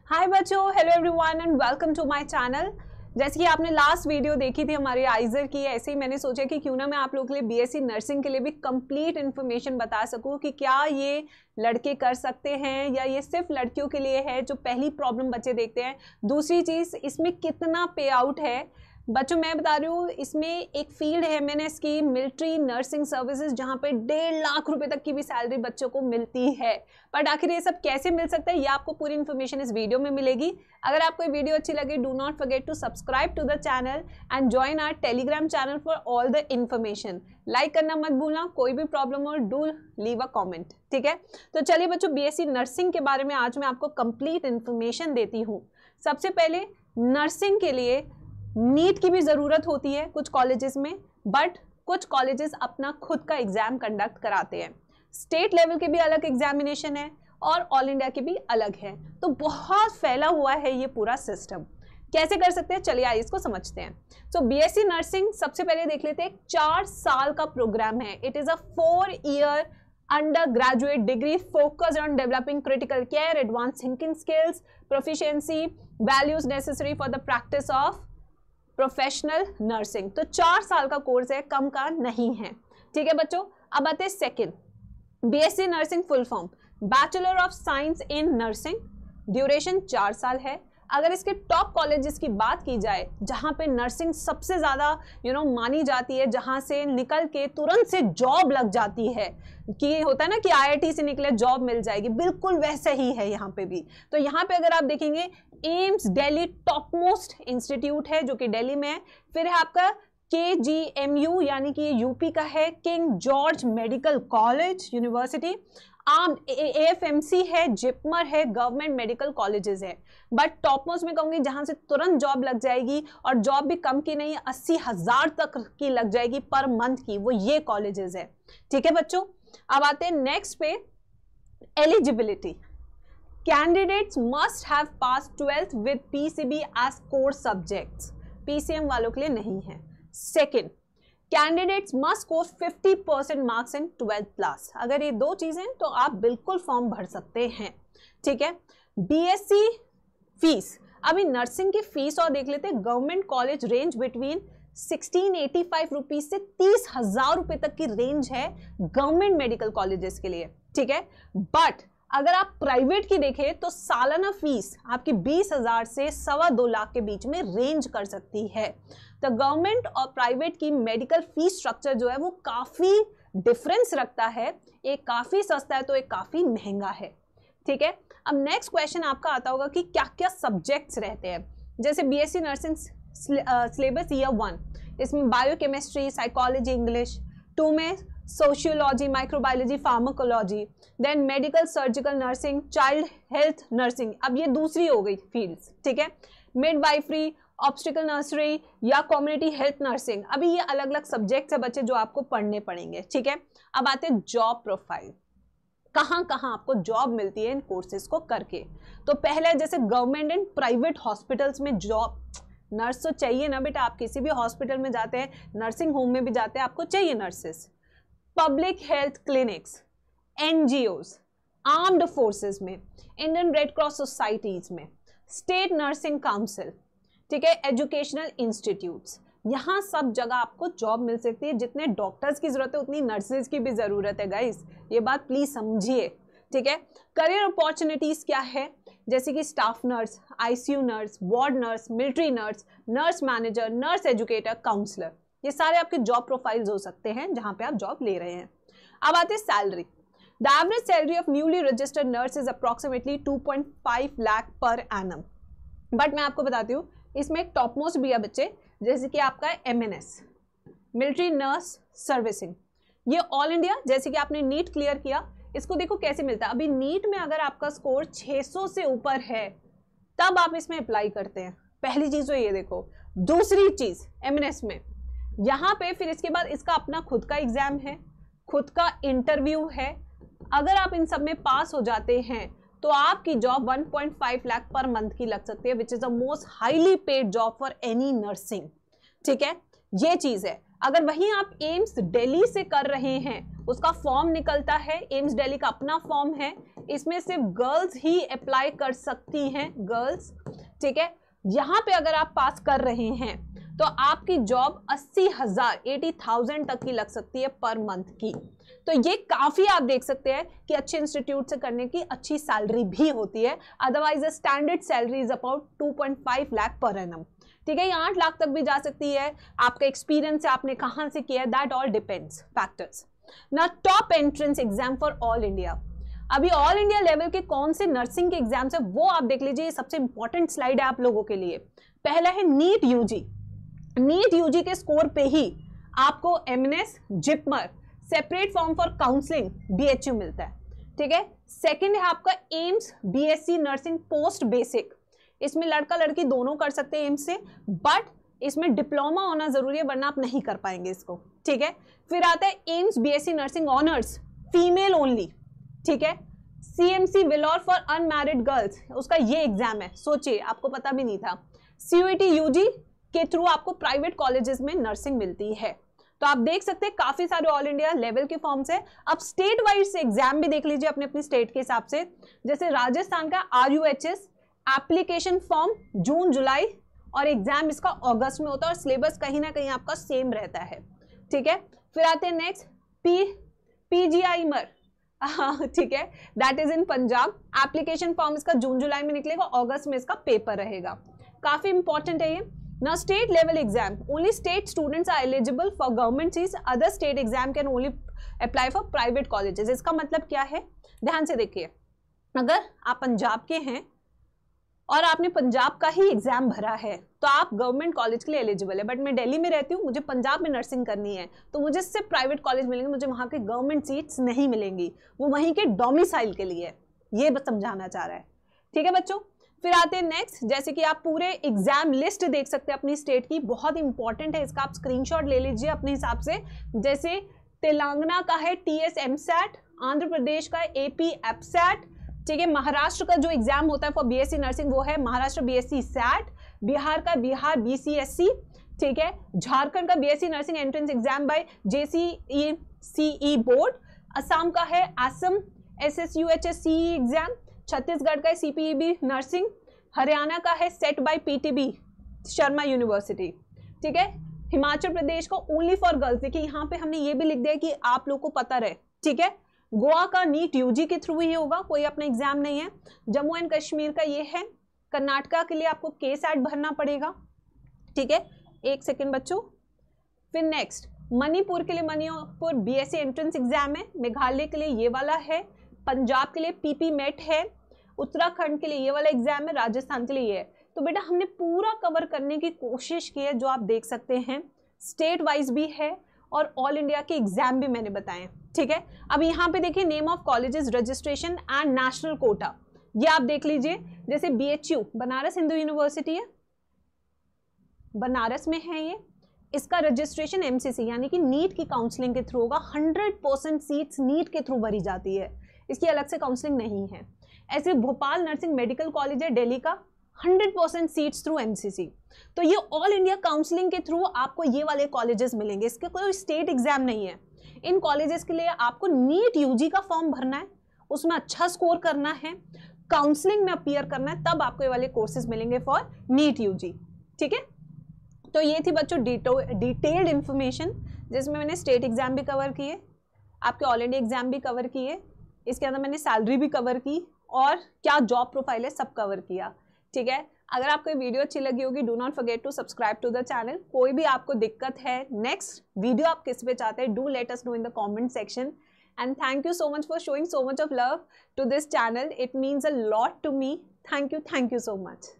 हाय बच्चों, hello everyone and welcome to my channel. जैसे कि आपने लास्ट वीडियो देखी थी हमारी आइजर की, ऐसे ही मैंने सोचा कि क्यों ना मैं आप लोगों के लिए बीएससी नर्सिंग के लिए भी कंप्लीट इन्फॉर्मेशन बता सकूं कि क्या ये लड़के कर सकते हैं या ये सिर्फ लड़कियों के लिए है, जो पहली प्रॉब्लम बच्चे देखते हैं। दूसरी चीज़, इसमें कितना पे आउट है। बच्चों मैं बता रही हूँ, इसमें एक फील्ड है मैंने इसकी मिलिट्री नर्सिंग सर्विसेज, जहाँ पे 1.5 लाख रुपए तक की भी सैलरी बच्चों को मिलती है। बट आखिर ये सब कैसे मिल सकता है, ये आपको पूरी इन्फॉर्मेशन इस वीडियो में मिलेगी। अगर आपको ये वीडियो अच्छी लगे, do not forget to subscribe to the channel and join our Telegram channel for all the information. Like करना मत भूलना, कोई भी प्रॉब्लम हो डू लीव अ कॉमेंट, ठीक है। तो चलिए बच्चों, बीएससी नर्सिंग के बारे में आज मैं आपको कंप्लीट इन्फॉर्मेशन देती हूँ। सबसे पहले नर्सिंग के लिए नीट की भी ज़रूरत होती है कुछ कॉलेजेस में, बट कुछ कॉलेजेस अपना खुद का एग्ज़ाम कंडक्ट कराते हैं। स्टेट लेवल के भी अलग एग्जामिनेशन है और ऑल इंडिया के भी अलग है, तो बहुत फैला हुआ है ये पूरा सिस्टम। कैसे कर सकते हैं, चलिए आइए इसको समझते हैं। सो बीएससी नर्सिंग सबसे पहले देख लेते हैं, 4 साल का प्रोग्राम है। It is a 4-year undergraduate degree focused on developing critical care, advanced thinking skills, proficiency, values necessary for the practice of professional nursing. तो 4 साल का कोर्स है, कम का नहीं है, ठीक है बच्चों। अब आते हैं second, BSc nursing full form bachelor of science in nursing, duration 4 साल है। अगर इसके टॉप कॉलेजेस की बात की जाए, जहाँ पे नर्सिंग सबसे ज़्यादा मानी जाती है, जहाँ से निकल के तुरंत से जॉब लग जाती है, कि होता है ना कि आईआईटी से निकले जॉब मिल जाएगी, बिल्कुल वैसे ही है यहाँ पे भी। तो यहाँ पे अगर आप देखेंगे, AIIMS Delhi top most institute है जो कि दिल्ली में है। फिर है आपका KGMU यानी कि ये यूपी का है, king George medical college university. AFMC है, जिपमर है, गवर्नमेंट मेडिकल कॉलेजेस है। बट टॉप मोस्ट में कहूंगी जहां से तुरंत जॉब लग जाएगी, और जॉब भी कम की नहीं, 80,000 तक की लग जाएगी पर मंथ की, वो ये कॉलेजेस है, ठीक है बच्चों। अब आते हैं नेक्स्ट पे, eligibility. Candidates must have pass 12th with PCB as core subjects, PCM वालों के लिए नहीं है। Second, candidates must score 50% marks in 12th class. अगर ये 2 चीजें तो आप बिल्कुल फॉर्म भर सकते हैं, ठीक है। बीएससी फीस, अभी नर्सिंग की फीस और देख लेते हैं। Government college range between 1685 rupees से 30,000 रुपए तक की रेंज है गवर्नमेंट मेडिकल कॉलेजेस के लिए, ठीक है। बट अगर आप प्राइवेट की देखें तो सालाना फीस आपकी 20,000 से 2.25 लाख के बीच में रेंज कर सकती है। तो गवर्नमेंट और प्राइवेट की मेडिकल फीस स्ट्रक्चर जो है वो काफ़ी डिफरेंस रखता है, एक काफ़ी सस्ता है तो एक काफ़ी महंगा है, ठीक है। अब नेक्स्ट क्वेश्चन आपका आता होगा कि क्या क्या सब्जेक्ट्स रहते हैं। जैसे बीएससी नर्सिंग सिलेबस ईयर 1, इसमें बायोकेमिस्ट्री, साइकोलॉजी, इंग्लिश। 2 में sociology, microbiology, pharmacology. Then medical surgical nursing, child health nursing, अब ये दूसरी हो गई फील्ड्स, ठीक है। मिडवाइफरी, ऑब्स्टिकल नर्सरी या कम्युनिटी हेल्थ नर्सिंग, अभी ये अलग अलग सब्जेक्ट्स है बच्चे जो आपको पढ़ने पड़ेंगे, ठीक है। अब आते हैं जॉब प्रोफाइल, कहाँ कहाँ आपको जॉब मिलती है इन कोर्सेज को करके। तो पहले जैसे गवर्नमेंट एंड प्राइवेट हॉस्पिटल्स में जॉब, नर्स तो चाहिए ना बेटा, आप किसी भी हॉस्पिटल में जाते हैं, नर्सिंग होम में भी जाते हैं, आपको चाहिए nurses. Public health clinics, NGOs, armed forces में, इंडियन रेड क्रॉस सोसाइटीज में, स्टेट नर्सिंग काउंसिल, ठीक है, एजुकेशनल इंस्टीट्यूट्स, यहाँ सब जगह आपको जॉब मिल सकती है। जितने डॉक्टर्स की जरूरत है उतनी नर्सेज की भी जरूरत है गाइस, ये बात प्लीज समझिए, ठीक है। करियर अपॉर्चुनिटीज क्या है, जैसे कि staff nurse, ICU nurse, ward nurse, military nurse, nurse manager, nurse educator, counsellor, ये सारे आपके जॉब प्रोफाइल्स हो सकते हैं जहां पे आप जॉब ले रहे हैं। अब आते हैं salary. The average salary of newly registered nurse is approximately 2.5 lakh per annum. But मैं आपको बताती हूँ, इसमें एक टॉप मोस्ट भी है बच्चे, जैसे कि आपका MNS, मिलिट्री नर्स सर्विसिंग, ये ऑल इंडिया। जैसे कि आपने नीट क्लियर किया, इसको देखो कैसे मिलता है। अभी नीट में अगर आपका स्कोर 600 से ऊपर है तब आप इसमें अप्लाई करते हैं, पहली चीज तो ये देखो। दूसरी चीज, MNS में यहाँ पे फिर इसके बाद इसका अपना खुद का एग्जाम है, खुद का इंटरव्यू है। अगर आप इन सब में पास हो जाते हैं तो आपकी जॉब 1.5 लाख पर मंथ की लग सकती है, which is the most highly paid job for any nursing, ठीक है, ये चीज है। अगर वहीं आप एम्स दिल्ली से कर रहे हैं, उसका फॉर्म निकलता है, एम्स दिल्ली का अपना फॉर्म है, इसमें सिर्फ गर्ल्स ही अप्लाई कर सकती हैं, गर्ल्स, ठीक है। यहाँ पे अगर आप पास कर रहे हैं तो आपकी जॉब 80,000 तक की लग सकती है पर मंथ की। तो ये काफी आप देख सकते हैं कि अच्छे इंस्टीट्यूट से करने की अच्छी सैलरी भी होती है। Otherwise standard salary is about 2.5 lakh per annum, ठीक है। ये 8 लाख तक भी जा सकती है। आपका एक्सपीरियंस है, आपने कहां से किया है, दैट ऑल डिपेंड्स फैक्टर्स। ना top entrance exam for all India. अभी ऑल इंडिया लेवल के कौन से नर्सिंग के एग्जाम्स है वो आप देख लीजिए। सबसे इंपॉर्टेंट स्लाइड है आप लोगों के लिए। पहला है नीट यूजी। नीट यूजी के स्कोर पे ही आपको MNS, JIPMER, separate form for counselling, BHU मिलता है, ठीक है। सेकंड है आपका AIIMS BSc nursing post basic. इसमें लड़का लड़की दोनों कर सकते हैं एम्स से, बट इसमें डिप्लोमा होना जरूरी है वरना आप नहीं कर पाएंगे इसको, ठीक है। फिर आता है AIIMS BSc nursing honours, female only, ठीक है। सीएमसी विलोर फॉर अनमैरिड गर्ल्स, उसका ये एग्जाम है, सोचिए आपको पता भी नहीं था। सीयूईटी यूजी के थ्रू आपको प्राइवेट कॉलेजेस में नर्सिंग मिलती है। तो आप देख सकते हैं काफी सारे ऑल इंडिया लेवल के फॉर्म्स है। अब स्टेट वाइज से एग्जाम भी देख लीजिए अपने अपनी स्टेट के हिसाब से। जैसे राजस्थान का RUHS एप्लीकेशन फॉर्म जून जुलाई और एग्जाम इसका अगस्त में होता है और सिलेबस कहीं ना कहीं आपका सेम रहता है, ठीक है। फिर आते हैं नेक्स्ट PGIMER, ठीक है, that is in Punjab. Application form इसका जून जुलाई में निकलेगा, अगस्त में इसका पेपर रहेगा। काफी इंपॉर्टेंट है ये। Now state level exam, only state students are eligible for government seats, other state exam can only apply for private colleges। इसका मतलब क्या है, ध्यान से देखिए। अगर आप पंजाब के हैं और आपने पंजाब का ही एग्जाम भरा है तो आप गवर्नमेंट कॉलेज के लिए एलिजिबल है। बट मैं दिल्ली में रहती हूँ, मुझे पंजाब में नर्सिंग करनी है तो मुझे सिर्फ प्राइवेट कॉलेज मिलेंगे, मुझे वहाँ के गवर्नमेंट सीट्स नहीं मिलेंगी, वो वहीं के डोमिसाइल के लिए। ये बस समझाना चाह रहा है, ठीक है बच्चों। फिर आते हैं नेक्स्ट, जैसे कि आप पूरे एग्जाम लिस्ट देख सकते हैं अपनी स्टेट की, बहुत इंपॉर्टेंट है, इसका आप स्क्रीनशॉट ले लीजिए अपने हिसाब से। जैसे तेलंगाना का है TS MSAT, आंध्र प्रदेश का AP EPSAT, ठीक है। महाराष्ट्र का जो एग्जाम होता है फॉर BSc नर्सिंग वो है महाराष्ट्र BSc SAT, बिहार का बिहार BCSC, ठीक है। झारखंड का BSc nursing entrance exam by JCECE board, Assam का है असम SSUHSCE एग्जाम, छत्तीसगढ़ का है CPEB नर्सिंग, हरियाणा का है set by PTB Sharma university, ठीक है। हिमाचल प्रदेश का ओनली फॉर गर्ल्स, देखिए यहाँ पे हमने ये भी लिख दिया कि आप लोग को पता रहे, ठीक है। गोवा का नीट यूजी के थ्रू ही होगा, कोई अपना एग्जाम नहीं है। जम्मू एंड कश्मीर का ये है। कर्नाटका के लिए आपको KSAT भरना पड़ेगा, ठीक है। एक सेकेंड बच्चों। फिर नेक्स्ट मणिपुर के लिए मणिपुर BSc एंट्रेंस एग्जाम है, मेघालय के लिए ये वाला है, पंजाब के लिए PP MET है, उत्तराखंड के लिए ये वाला एग्जाम है, राजस्थान के लिए ये है। तो बेटा हमने पूरा कवर करने की कोशिश की है, जो आप देख सकते हैं स्टेट वाइज भी है और ऑल इंडिया के एग्जाम भी मैंने बताए, ठीक है। अब यहाँ पे देखिए name of colleges, registration and national quota, ये आप देख लीजिए। जैसे BHU बनारस हिंदू यूनिवर्सिटी है, बनारस में है ये, इसका रजिस्ट्रेशन MCC यानी कि नीट की काउंसलिंग के थ्रू होगा। 100% सीट्स नीट के थ्रू भरी जाती है, इसकी अलग से काउंसलिंग नहीं है। ऐसे भोपाल नर्सिंग मेडिकल कॉलेज है दिल्ली का, 100% सीट्स थ्रू MCC। तो ये ऑल इंडिया काउंसलिंग के थ्रू आपको ये वाले कॉलेजेस मिलेंगे, इसके कोई स्टेट एग्जाम नहीं है। इन कॉलेजेस के लिए आपको नीट यूजी का फॉर्म भरना है, उसमें अच्छा स्कोर करना है, काउंसलिंग में अपीयर करना है, तब आपको ये वाले कोर्सेज मिलेंगे फॉर नीट यूजी, ठीक है। तो ये थी बच्चों डिटेल्ड इंफॉर्मेशन, जिसमें मैंने स्टेट एग्जाम भी कवर किए, आपके ऑल इंडिया एग्जाम भी कवर किए, इसके अंदर मैंने सैलरी भी कवर की और क्या जॉब प्रोफाइल है सब कवर किया, ठीक है। अगर आपको ये वीडियो अच्छी लगी होगी, do not forget to subscribe to the channel. कोई भी आपको दिक्कत है, नेक्स्ट वीडियो आप किस पे चाहते हैं, do let us know in the comment section. And thank you so much for showing so much of love to this channel, it means a lot to me. Thank you so much.